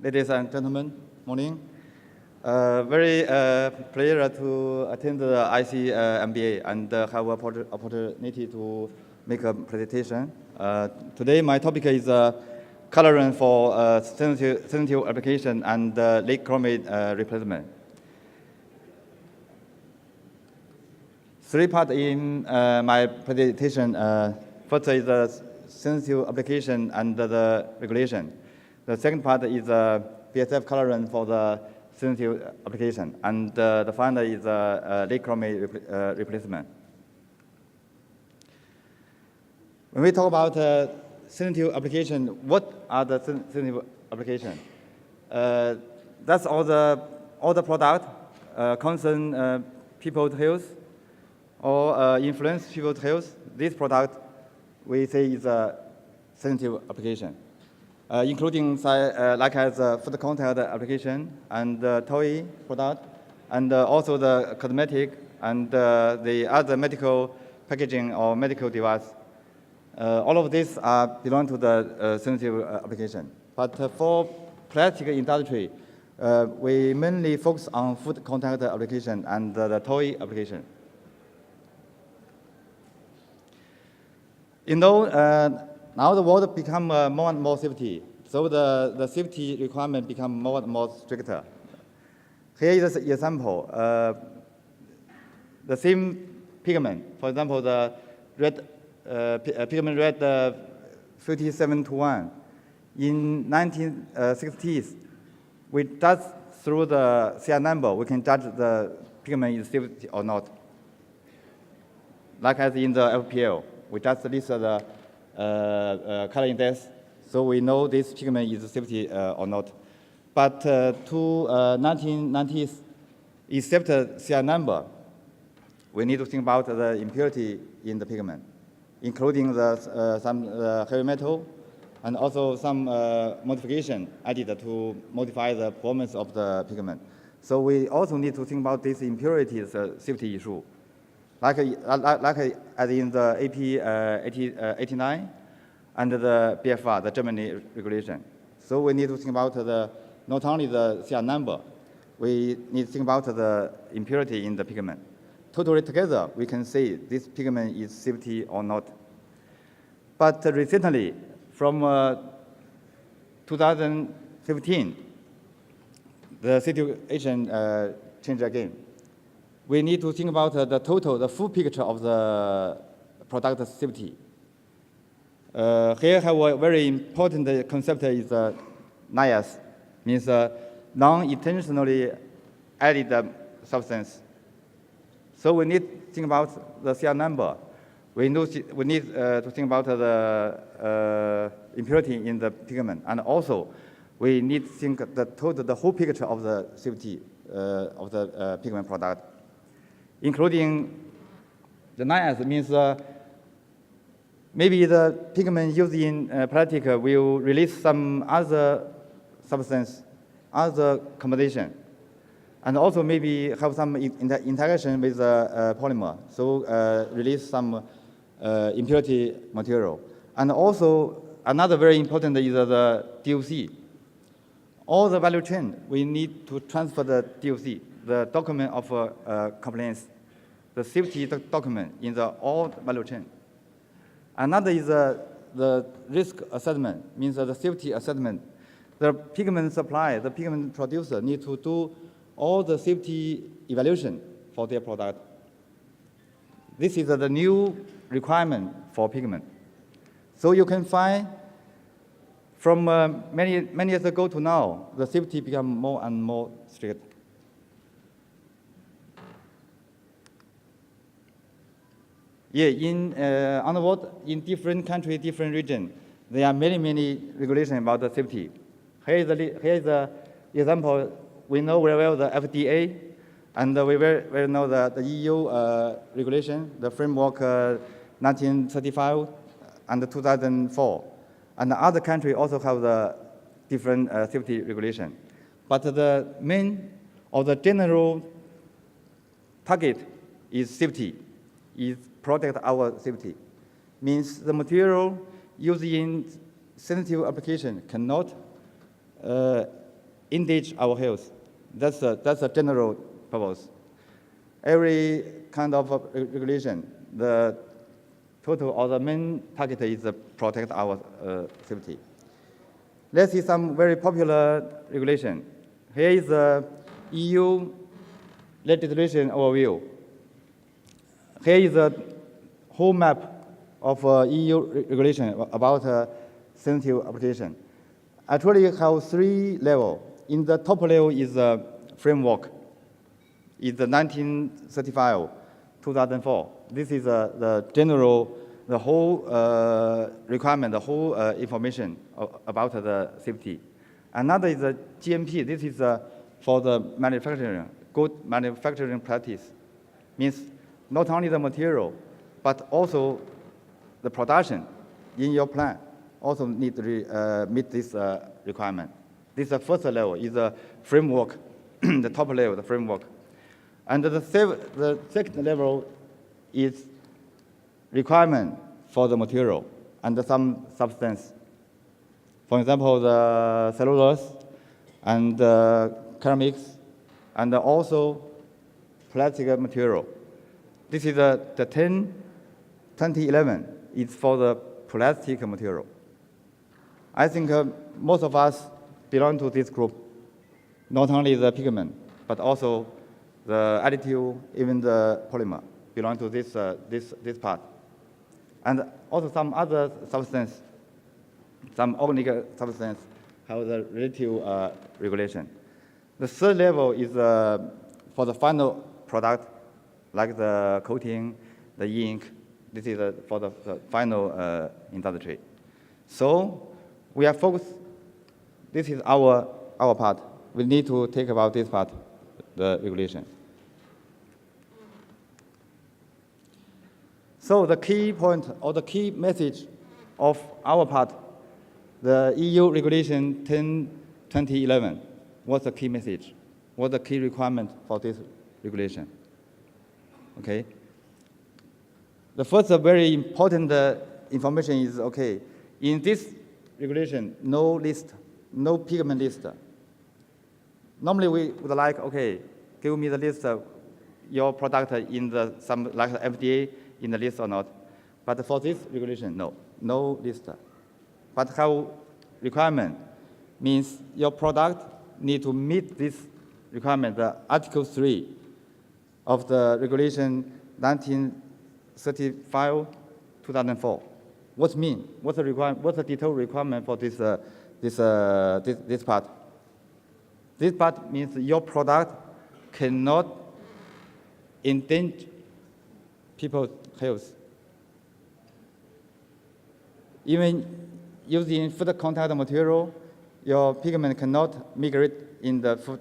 Ladies and gentlemen, morning. Very pleasure to attend the ICMBA and have an opportunity to make a presentation. Today, my topic is colorant for sensitive application and lake chromate replacement. Three parts in my presentation. First is the sensitive application and the regulation. The second part is BASF colorant for the sensitive application, and the final is lake chromate replacement. When we talk about sensitive application, what are the sensitive applications? That's all the product concern people's health or influence people's health. This product we say is a sensitive application. Including like as food contact application and toy product, and also the cosmetic and the other medical packaging or medical device. All of these belong to the sensitive application. But for plastic industry, we mainly focus on food contact application and the toy application. You know, now the world become more and more safety, so the safety requirement become more and more stricter. Here is an example. The same pigment, for example, the red pigment red 5721. In 1960s, we just through the CR number, we can judge the pigment is safe or not. Like as in the FPL, we just list the color index, so we know this pigment is safety or not. But to 1990s, except CR number, we need to think about the impurity in the pigment, including some heavy metal and also some modification added to modify the performance of the pigment. So we also need to think about this impurities safety issue. Like as in the AP 89 and the BFR, the Germany regulation. So we need to think about not only the CR number, we need to think about the impurity in the pigment. Totally together, we can say this pigment is safety or not. But recently, from 2015, the situation changed again. We need to think about the full picture of the product safety. Here have a very important concept is NIAS, means non-intentionally added substance. So we need to think about the CR number. We need to think about the impurity in the pigment, and also we need to think the whole picture of the safety of the pigment product, including the NIAS means maybe the pigment used in plastic will release some other substance, other composition, and also maybe have some interaction with polymer, so release some impurity material. And also another very important is the DOC. All the value chain, we need to transfer the DOC, the document of compliance, the safety document in the all value chain. Another is the risk assessment, means the safety assessment. The pigment supplier, the pigment producer need to do all the safety evaluation for their product. This is the new requirement for pigment. So you can find from many years ago to now, the safety become more and more strict. Yeah, on the world, in different countries, different regions, there are many regulations about the safety. Here is the example. We know very well the FDA, and we very well know the EU regulation, the framework 1935 and 2004. And the other countries also have the different safety regulation. But the main or the general target is safety, is protect our safety. Means the material used in sensitive application cannot enrich our health. That's a general purpose. Every kind of regulation, the total or the main target is to protect our safety. Let's see some very popular regulation. Here is the EU legislation overview. Here is the whole map of EU regulation about sensitive application. Actually, we have 3 levels. In the top level is the framework. It's the 1935, 2004. This is the general, the whole requirement, the whole information about the safety. Another is the GMP. This is for the manufacturing, good manufacturing practice. Means not only the material, but also the production in your plant also need to meet this requirement. This is the first level, is the framework, the top level, the framework. And the second level is requirement for the material and some substance. For example, the cellulose and ceramics, and also plastic material. This is the 2011 is for the plastic material. I think most of us belong to this group, not only the pigment, but also the additive, even the polymer belong to this part. And also some other substance, some organic substance have the relative regulation. The third level is for the final product, like the coating, the ink. This is for the final industry. So we are focused. This is our part. We need to take about this part, the regulation. So the key point or the key message of our part, the EU regulation 10/2011, what's the key message? What's the key requirement for this regulation? Okay. The first very important information is, okay, in this regulation, no list, no pigment list. Normally we would like, okay, give me the list of your product in the some like FDA in the list or not. But for this regulation, no list. But how requirement means your product need to meet this requirement, the Article 3 of the regulation 1935, 2004. What mean? What's the requirement? What's the detailed requirement for this part? This part means your product cannot endanger people's health. Even using food contact material, your pigment cannot migrate in the food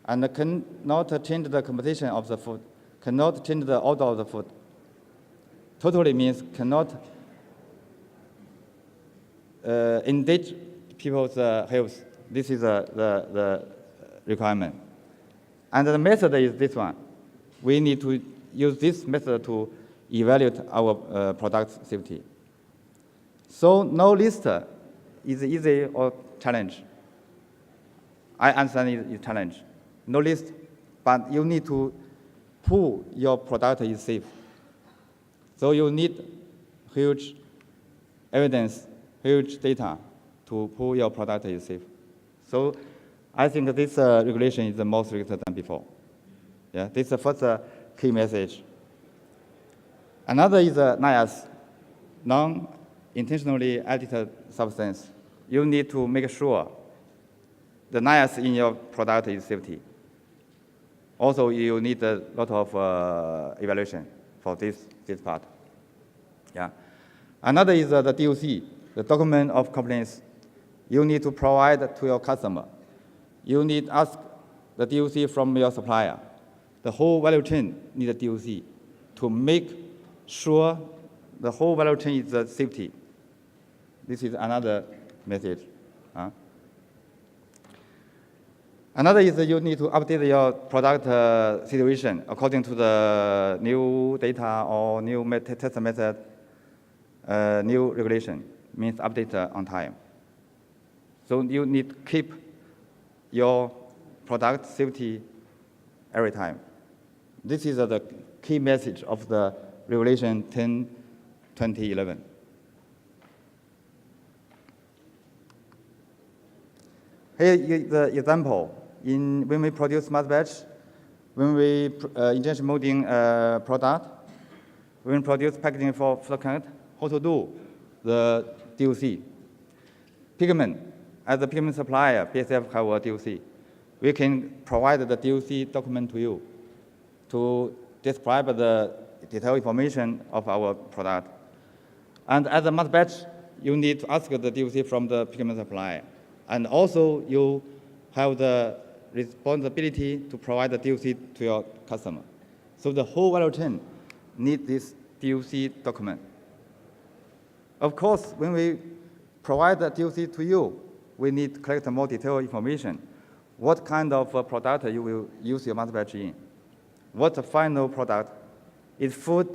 and cannot change the composition of the food, cannot change the odor of the food. Totally means cannot endanger people's health. This is the requirement. And the method is this one. We need to use this method to evaluate our product safety. So no list is easy or challenge. I understand it's challenge. No list, but you need to prove your product is safe. So you need huge evidence, huge data to prove your product is safe. So I think this regulation is the most stricter than before. Yeah, this is the first key message. Another is NIAS, non-intentionally added substance. You need to make sure the NIAS in your product is safety. Also, you need a lot of evaluation for this part. Yeah. Another is the DOC, the document of complaints. You need to provide to your customer. You need to ask the DOC from your supplier. The whole value chain needs a DOC to make sure the whole value chain is safety. This is another message. Another is that you need to update your product situation according to the new data or new test method, new regulation, means update on time. So you need to keep your product safety every time. This is the key message of the Regulation 10/2011. Here is the example. When we produce mass batch, when we injection molding product, when we produce packaging for flocant, how to do the DOC. Pigment, as a pigment supplier, BASF have a DOC. We can provide the DOC document to you to describe the detailed information of our product. And as a mass batch, you need to ask the DOC from the pigment supplier. And also, you have the responsibility to provide the DOC to your customer. So the whole value chain needs this DOC document. Of course, when we provide the DOC to you, we need to collect more detailed information. What kind of product you will use your mass batch in? What the final product? Is food,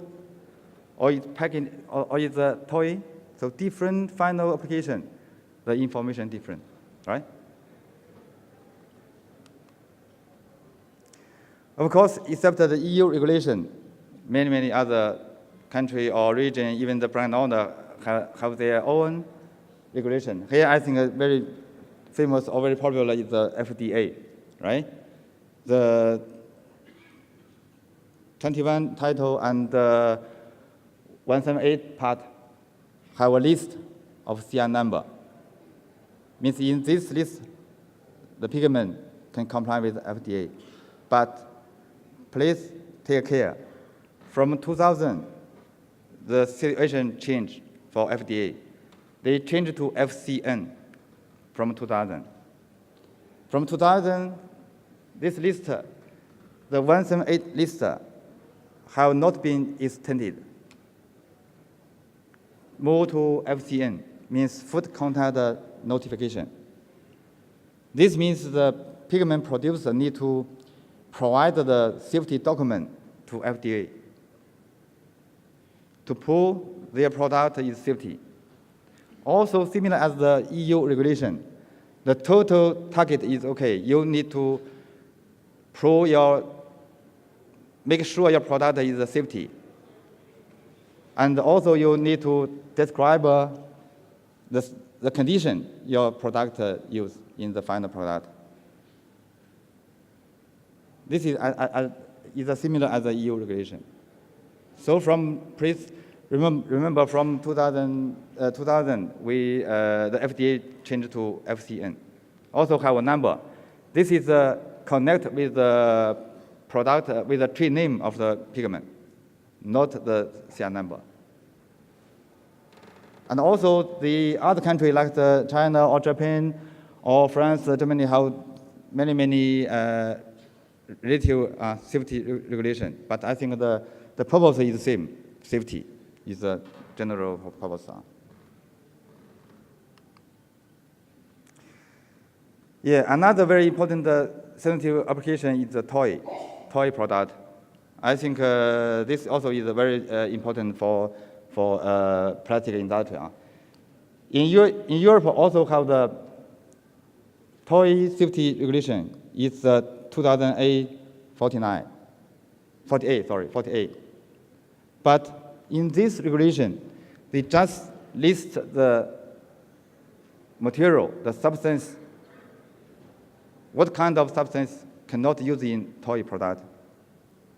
or is packaging, or is a toy? So different final application, the information different, right? Of course, except the EU regulation, many other country or region, even the brand owner have their own regulation. Here, I think a very famous or very popular is the FDA, right? The 21 title and 178 part have a list of CR number. Means in this list, the pigment can comply with FDA. But please take care. From 2000, the situation changed for FDA. They changed to FCN from 2000. From 2000, this list, the 178 list, have not been extended. More to FCN, means food content notification. This means the pigment producer need to provide the safety document to FDA to prove their product is safety. Also similar as the EU regulation, the total target is okay. You need to make sure your product is safety. And also you need to describe the condition your product use in the final product. This is similar as the EU regulation. So please remember from 2000, the FDA changed to FCN. Also have a number. This is connect with the product, with the trade name of the pigment, not the CR number. And also the other country like China or Japan or France, Germany have many relative safety regulation. But I think the purpose is the same. Safety is the general purpose. Yeah, another very important sensitive application is the toy product. I think this also is very important for plastic industry. In Europe also have the toy safety regulation. It's 2008. But in this regulation, they just list the material, the substance, what kind of substance cannot use in toy product.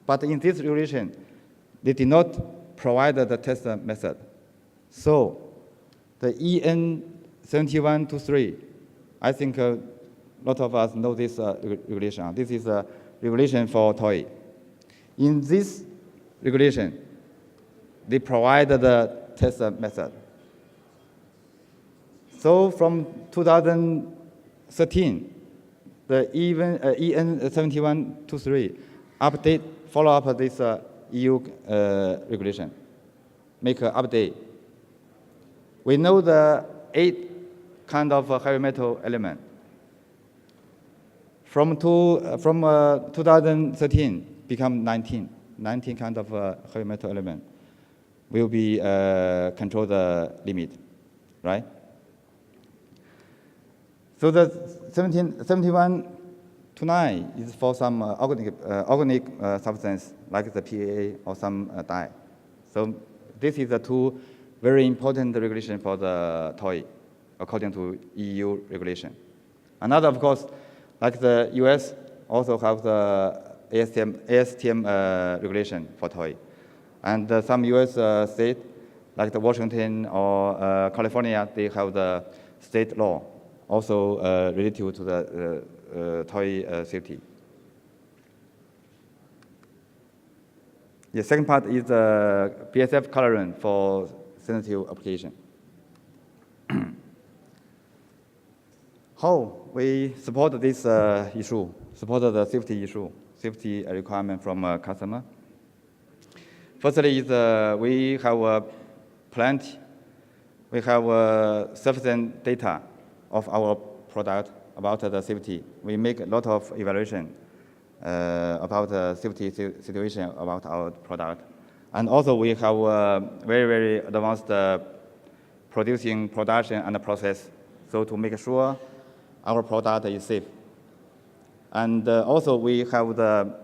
But in this regulation, they did not provide the test method. So the EN 7123, I think a lot of us know this regulation. This is a regulation for toy. In this regulation, they provide the test method. So from 2013, the EN 7123 follow up this EU regulation, make an update. We know the 8 kind of heavy metal element. From 2013 become 19 kind of heavy metal element will be control the limit, right? So the 7129 is for some organic substance like the PAA or some dye. So this is the two very important regulation for the toy, according to EU regulation. Another, of course, like the US also have the ASTM regulation for toy. And some US state, like the Washington or California, they have the state law also related to the toy safety. The second part is the BASF colorant for sensitive application. How we support this issue, support the safety issue, safety requirement from a customer. Firstly, is we have a plant, we have sufficient data of our product about the safety. We make a lot of evaluation about the safety situation about our product. And also we have very, very advanced production and process, so to make sure our product is safe. And also we have the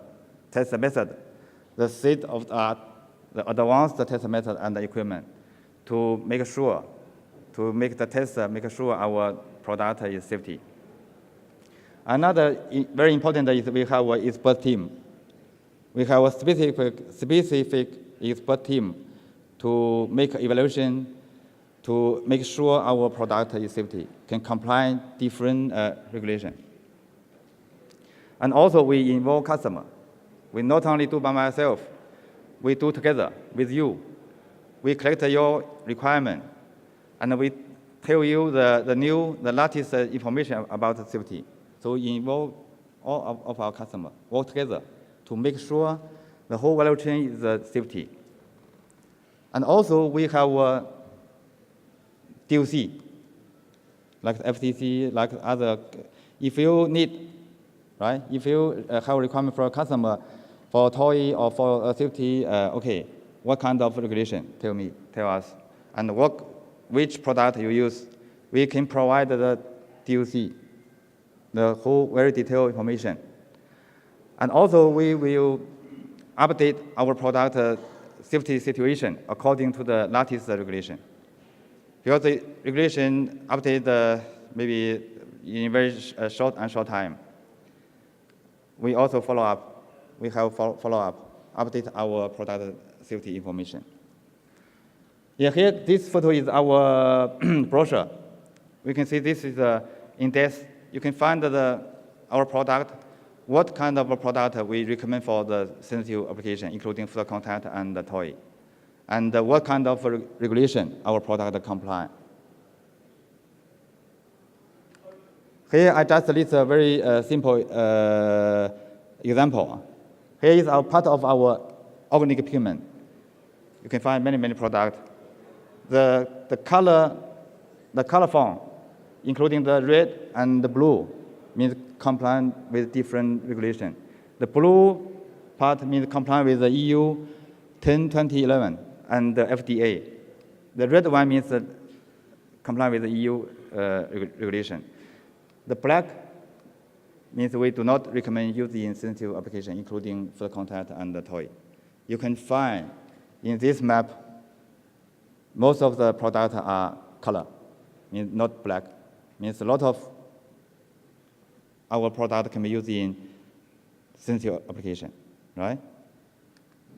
test method, the state of the art, the advanced test method and the equipment to make sure, to make the test, make sure our product is safety. Another very important is we have an expert team. We have a specific expert team to make evaluation, to make sure our product is safety, can comply different regulation. And also we involve customer. We not only do by myself, we do together with you. We collect your requirement, and we tell you the latest information about the safety. So we involve all of our customers, work together to make sure the whole value chain is safety. And also we have DOC, like FCC, like other. If you need, right? If you have a requirement for a customer, for toy or for safety, okay, what kind of regulation? Tell us. And which product you use, we can provide the DOC, the whole very detailed information. And also we will update our product safety situation according to the latest regulation. Because the regulation update maybe in a very short time. We also follow up. We have follow up, update our product safety information. Yeah, here, this photo is our brochure. We can see this is in-depth. You can find our product, what kind of a product we recommend for the sensitive application, including food contact and the toy, and what kind of regulation our product comply. Here, I just list a very simple example. Here is our part of our organic pigment. You can find many products. The color form, including the red and the blue, means compliant with different regulation. The blue part means compliant with the EU 10/2011 and the FDA. The red one means compliant with the EU regulation. The black means we do not recommend using in sensitive application, including food contact and the toy. You can find in this map, most of the products are color, means not black. Means a lot of our product can be used in sensitive application, right?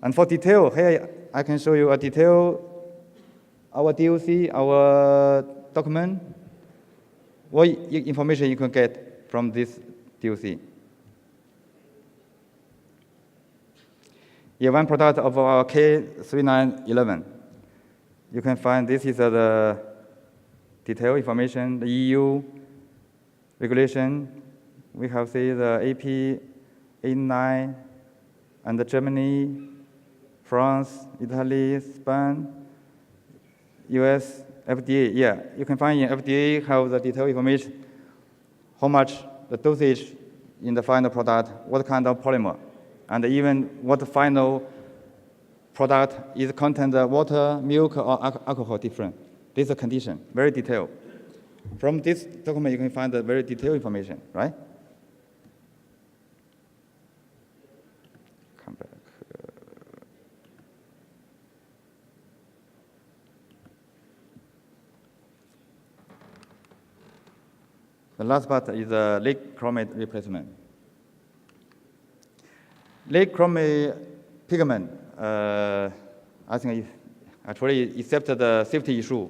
And for detail, here I can show you a detail, our DOC, our document, what information you can get from this DOC. Yeah, one product of our K3911. You can find this is the detailed information, the EU regulation. We have see the AP 89 and the Germany, France, Italy, Spain, US, FDA. Yeah, you can find in FDA have the detailed information, how much the dosage in the final product, what kind of polymer, and even what the final product is content water, milk, or alcohol different. This is a condition, very detailed. From this document, you can find the very detailed information, right? Come back. The last part is the lake chromate replacement. Lake chromate pigment, I think actually, except the safety issue,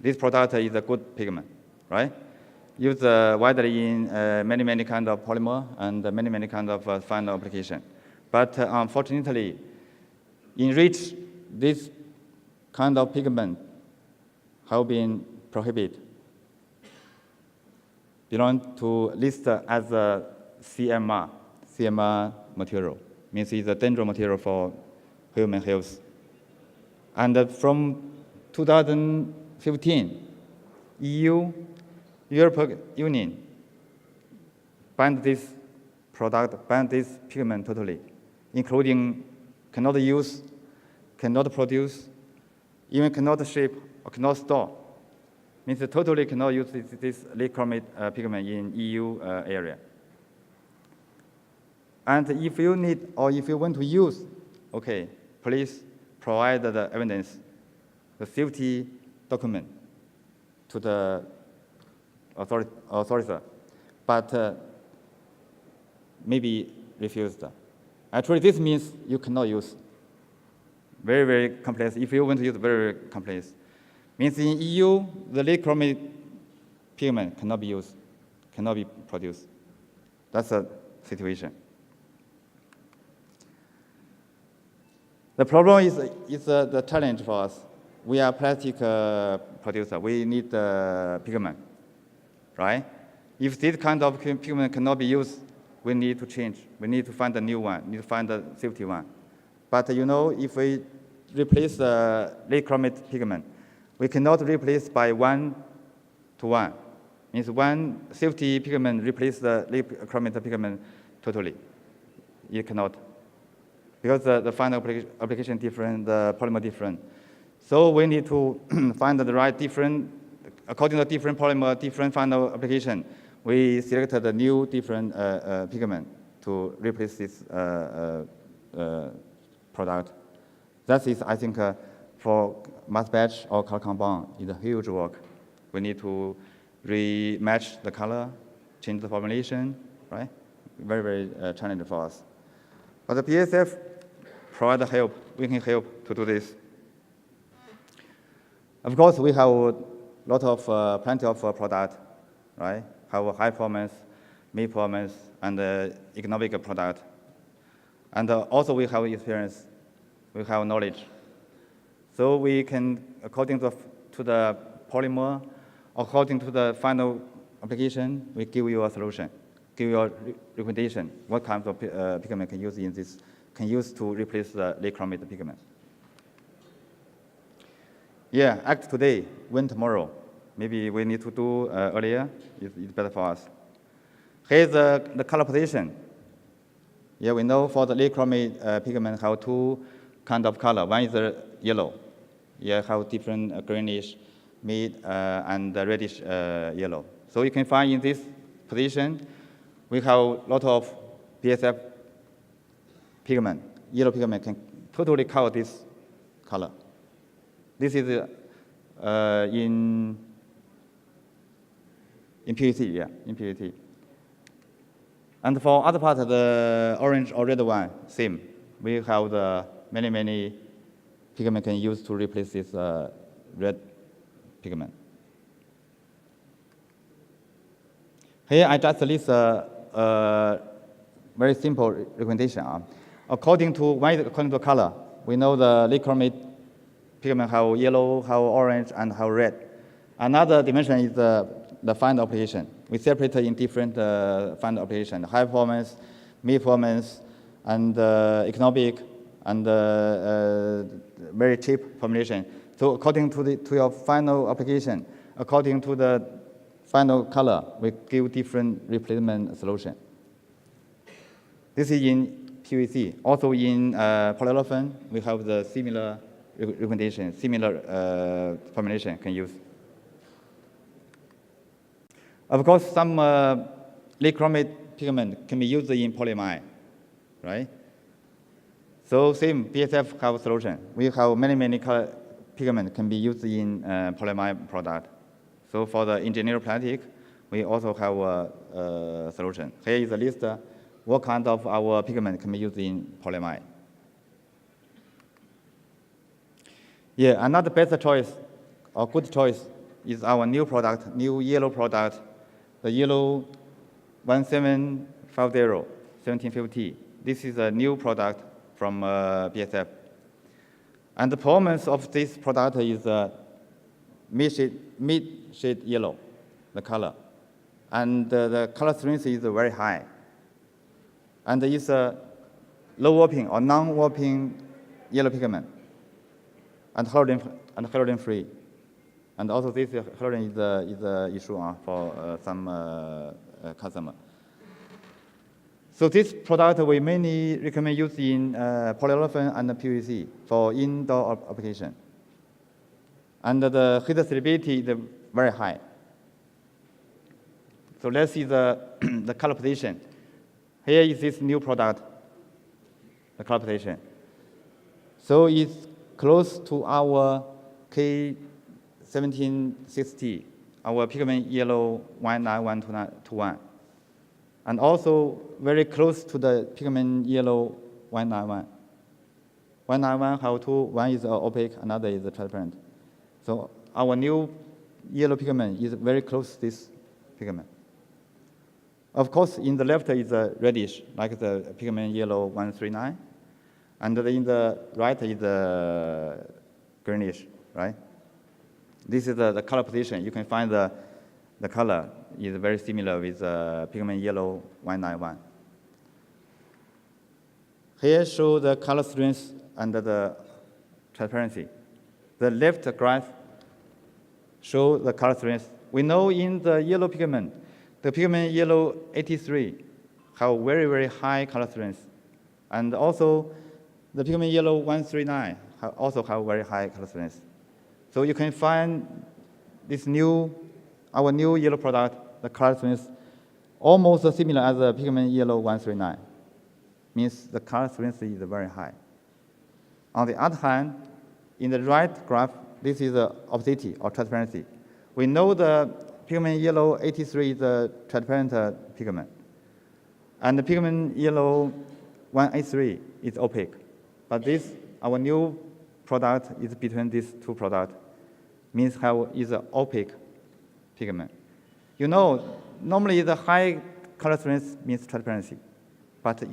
this product is a good pigment, right? Used widely in many kind of polymer and many kind of final application. But unfortunately, in REACH, this kind of pigment have been prohibited. Belong to list as a CMR material, means it's a dangerous material for human health. And from 2015, European Union banned this product, banned this pigment totally, including cannot use, cannot produce, even cannot ship or cannot store. Means totally cannot use this lake chromate pigment in EU area. And if you need or if you want to use, okay, please provide the evidence, the safety document to the authority, but maybe refused. Actually, this means you cannot use. Very complex. If you want to use, very complex. Means in EU, the lake chromate pigment cannot be used, cannot be produced. That's the situation. The problem is the challenge for us. We are plastic producer. We need pigment, right? If this kind of pigment cannot be used, we need to change. We need to find a new one, need to find a safety one. But you know, if we replace the lake chromate pigment, we cannot replace by 1-to-1. Means one safety pigment replace the lake chromate pigment totally. It cannot. Because the final application different, the polymer different. So we need to find the right different, according to different polymer, different final application. We selected the new different pigment to replace this product. That is, I think, for mass batch or color compound is a huge work. We need to rematch the color, change the formulation, right? Very challenging for us. But the BASF provide help. We can help to do this. Of course, we have plenty of product, right? Have high performance, mid performance, and economic product. And also we have experience, we have knowledge. So we can, according to the polymer, according to the final application, we give you a solution, give you a recommendation, what kinds of pigment can use in this, can use to replace the lake chromate pigment. Yeah, act today, win tomorrow. Maybe we need to do earlier, it's better for us. Here's the color position. Yeah, we know for the lake chromate pigment have two kinds of color. One is yellow. Yeah, have different greenish, mid, and reddish yellow. So you can find in this position, we have a lot of BASF pigment. Yellow pigment can totally cover this color. This is in PVC, yeah, in PVC. And for other part, the orange or red one, same. We have the many pigment can use to replace this red pigment. Here I just list a very simple recommendation. According to color, we know the lake chromate pigment have yellow, have orange, and have red. Another dimension is the final application. We separate in different final application: high performance, mid performance, and economic, and very cheap formulation. So according to your final application, according to the final color, we give different replacement solution. This is in PVC. Also in polyolefin, we have the similar recommendation, similar formulation can use. Of course, some lichromate pigment can be used in polyamide, right? So same, BASF have a solution. We have many color pigment can be used in polyamide product. So for the engineered plastic, we also have a solution. Here is a list what kind of our pigment can be used in polyamide. Yeah, another best choice or good choice is our new product, new yellow product, the yellow 1750. This is a new product from BASF. And the performance of this product is mid-shade yellow, the color. And the color strength is very high. And it's a low warping or non-warping yellow pigment, and halogen free. And also this halogen is a issue for some customer. So this product we mainly recommend use in polyolefin and PVC for indoor application. And the heat stability is very high. So let's see the color position. Here is this new product, the color position. So it's close to our K1760, our pigment yellow 19121. And also very close to the pigment yellow 191. 191 have two, one is opaque, another is transparent. So our new yellow pigment is very close to this pigment. Of course, in the left is reddish, like the pigment yellow 139. And in the right is greenish, right? This is the color position. You can find the color is very similar with pigment yellow 191. Here show the color strength and the transparency. The left graph show the color strength. We know in the yellow pigment, the pigment yellow 83 have very high color strength. And also the pigment yellow 139 also have very high color strength. So you can find this our new yellow product, the color strength, almost similar as the pigment yellow 139. Means the color strength is very high. On the other hand, in the right graph, this is the opacity or transparency. We know the pigment yellow 83 is a transparent pigment. And the pigment yellow 183 is opaque. But this, our new product is between these two products, means is an opaque pigment. You know, normally the high color strength means transparency. But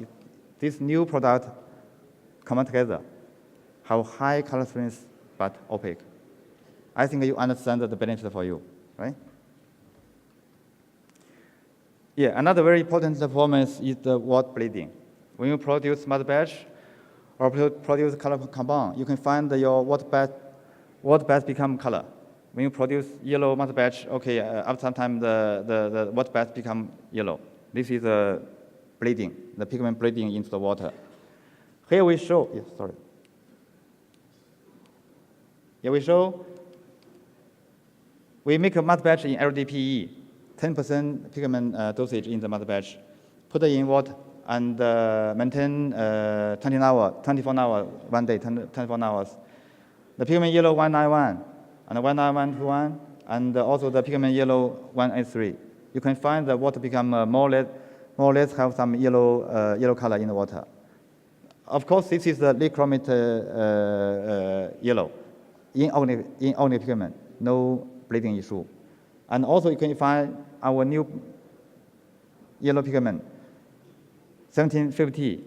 this new product come together, have high color strength but opaque. I think you understand the benefit for you, right? Yeah, another very important performance is the water bleeding. When you produce mud batch or produce color compound, you can find your water batch become color. When you produce yellow mud batch, okay, after some time the water batch become yellow. This is bleeding, the pigment bleeding into the water. Here we show, we make a mud batch in LDPE, 10% pigment dosage in the mud batch, put it in water and maintain 24 hours, 1 day, 24 hours. The pigment yellow 191 and 19121, and also the pigment yellow 183. You can find the water become more or less have some yellow color in the water. Of course, this is the lichromate yellow in only pigment, no bleeding issue. And also you can find our new yellow pigment, 1750.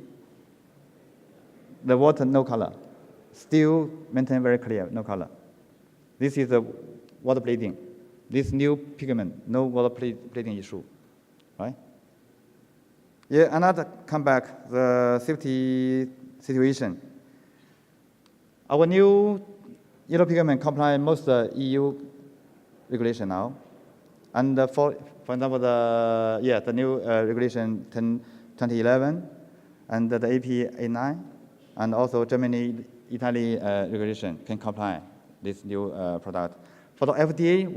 The water no color, still maintain very clear, no color. This is the water bleeding. This new pigment, no water bleeding issue, right? Yeah, another comeback, the safety situation. Our new yellow pigment comply most EU regulation now. And for example, the new regulation 2011, and the AP 89, and also Germany, Italy regulation can comply this new product. For the FDA,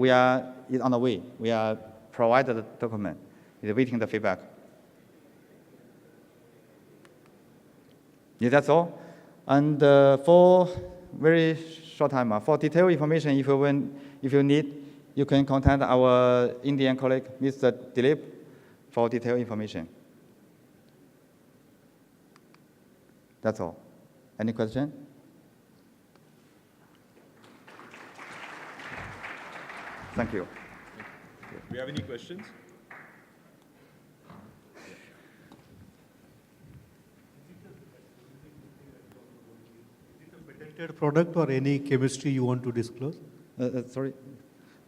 is on the way. We are provided the document. Is waiting the feedback. Yeah, that's all. And for very short time, for detailed information, if you need, you can contact our Indian colleague, Mr. Dilip, for detailed information. That's all. Any question? Thank you. Do we have any questions? Patented product or any chemistry you want to disclose? Sorry?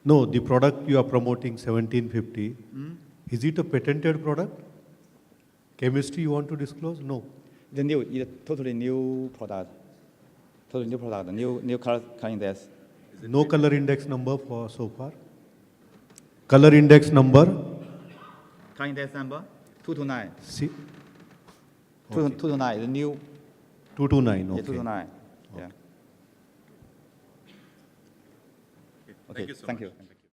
No, the product you are promoting, 1750, is it a patented product? Chemistry you want to disclose? No. The new, totally new product. Totally new product, new color index. No color index number for so far? Color index number? Color index number 229. See? 229, the new. 229, okay. Yeah, 229. Yeah. Okay. Thank you so much. Thank you.